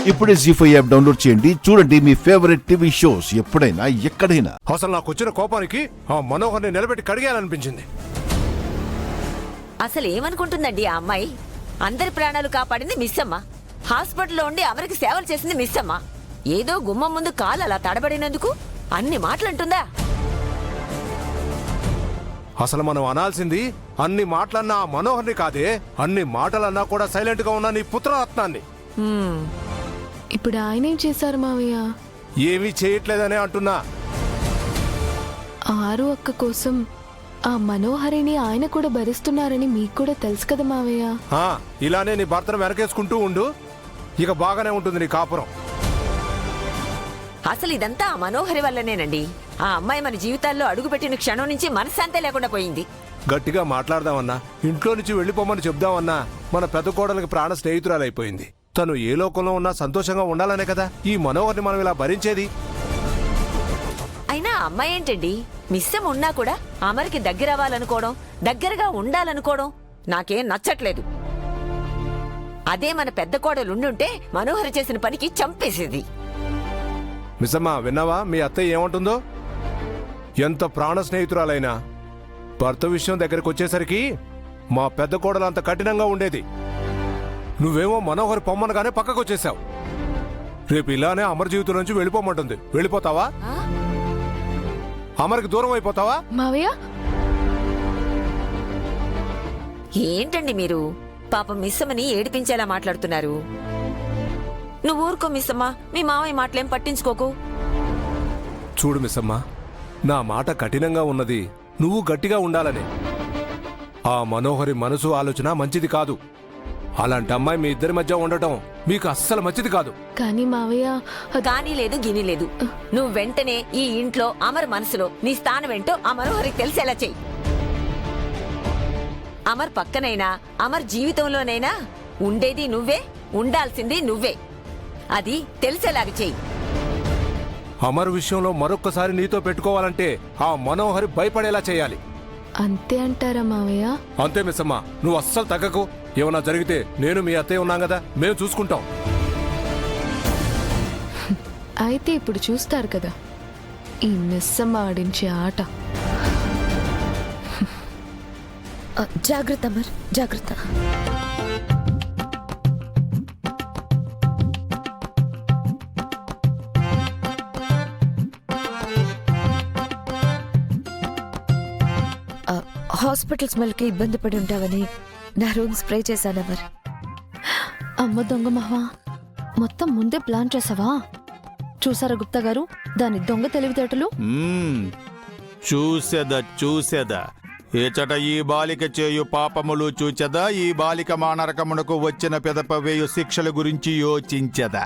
ఇప్పుడే జీ5 app download చేయండి. చూడండి మీ ఫేవరెట్ టీవీ షోస్ ఎప్పుడైనా ఎక్కడైనా. అసలు నాకు వచ్చిన కోపానికి ఆ మనోహర్ని నిలబెట్టి కడిగేయాలనిపించింది. అసలు ఏమనుకుంటుందండి ఆ అమ్మాయి? అందరి ప్రాణాలు కాపాడింది మిస్ అమ్మ. హాస్పిటల్లో ఉండి అమరికి సేవలు చేసింది మిస్ అమ్మ. ఏదో గుమ్మం ముందు కాలు అలా తడబడినందుకు అన్ని మాటలంటుందా? అసలు మనం అనాల్సింది అన్ని మాటలన్నా ఆ మనోహర్ని కాదే, అన్ని మాటలన్నా కూడా సైలెంట్ గా ఉన్న నీ పుత్రరత్నాన్ని. ఇప్పుడు ఆయన ఏం చేశారు మావయ్య? ఏమీ చేయట్లేదనే అంటున్నా. ఆరు అక్క కోసం ఆ మనోహరిని ఆయన కూడా భరిస్తున్నారని మీకు కూడా తెలుసు కదా మావయ్య. ఇలానే నీ భర్తను వెనకేసుకుంటూ ఉండు, ఇక బాగానే ఉంటుంది నీ కాపురం. అసలు ఇదంతా ఆ మనోహరి వల్లనేనండి. ఆ అమ్మాయి మన జీవితాల్లో అడుగుపెట్టిన క్షణం నుంచి మనశ్శాంతే లేకుండా పోయింది. గట్టిగా మాట్లాడదామన్నా, ఇంట్లో నుంచి వెళ్ళిపోమని చెప్దామన్నా మన పెద్ద కోడలికి ప్రాణ స్నేహితురాలైపోయింది. తను ఏ లోకంలో ఉన్నా సంతోషంగా ఉండాలనే కదా ఈ మనోహర్ని మనం ఇలా భరించేది. అయినా అమ్మాయి ఏంటండి, మిస్సం ఉన్నా కూడా అమరికి దగ్గర అవ్వాలనుకోవడం, దగ్గరగా ఉండాలనుకోవడం నాకేం నచ్చట్లేదు. అదే మన పెద్ద కోడలు ఉండుంటే మనోహరి చేసిన పనికి చంపేసేది. మిస్సమ్మ, విన్నావా మీ అత్తయ్య ఏమంటుందో? ఎంత ప్రాణ స్నేహితురాలైనా భర్త విషయం దగ్గరికి వచ్చేసరికి మా పెద్ద కోడలు అంత కఠినంగా ఉండేది. నువ్వేమో మనోహర్ పొమ్మనగానే పక్కకు వచ్చేసావు. రేపు ఇలానే అమర్ జీవితం నుంచి వెళ్ళిపోమంటుంది. వెళ్ళిపోతావా? అమర్కి దూరం అయిపోతావా? మావయ్య ఏంటండి మీరు పాపం మిస్సమ్మని ఏడిపించేలా మాట్లాడుతున్నారు? నువ్వు ఊరుకో మిస్సమ్మా, మీ మావయ్య మాటలేం పట్టించుకోకు. చూడు మిస్సమ్మ, నా మాట కఠినంగా ఉన్నది నువ్వు గట్టిగా ఉండాలని. ఆ మనోహరి మనసు ఆలోచన మంచిది కాదు. అలాంటి అమ్మాయి మీ ఇద్దరి మధ్య ఉండటం మీకు అస్సలు మంచిది కాదు. కానీ మావయ్య కానీ లేదు గిని లేదు. నువ్వు వెంటనే ఈ ఇంట్లో అమర్ మనసులో నీ స్థానం ఏంటో ఆ మనోహరికి తెలిసేలా చెయ్యి. అమర్ పక్కనైనా అమర్ జీవితంలోనైనా ఉండేది నువ్వే, ఉండాల్సింది నువ్వే. అది తెలిసేలాగా చెయ్యి. అమర్ విషయంలో మరొక్కసారి నీతో పెట్టుకోవాలంటే ఆ మనోహరి భయపడేలా చేయాలి. అంతే అంటారా మావయ్య? అంతే మిస్సమ్మ, నువ్వు అస్సలు తగ్గకు. ఏమన్నా జరిగితే నేను మీ అత్తయ్య ఉన్నాం కదా, మేము చూసుకుంటాం. అయితే ఇప్పుడు చూస్తారు కదా ఈ మిస్సమ్మ ఆడించే ఆట. జాగ్రత్త అమర్, జాగ్రత్త. హాస్పిటల్ స్మెల్కి ఇబ్బంది పడి ఉంటావని నా రూమ్ స్ప్రే చేశాను అమర్. అమ్మ దొంగ మహా, మొత్తం ముందే ప్లాన్ చేసావా? చూసారా గుప్తా గారు దాని దొంగ తెలివితేటలు? చూసేదా ఏచట ఈ బాలిక చేయు పాపములు చూచెదా, ఈ బాలిక మానరకమునకు వచ్చిన పెదప వేయు శిక్షల గురించి యోచించదా.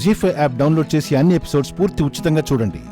జీ5 యాప్ డౌన్లోడ్ చేసి అన్ని ఎపిసోడ్స్ పూర్తి ఉచితంగా చూడండి.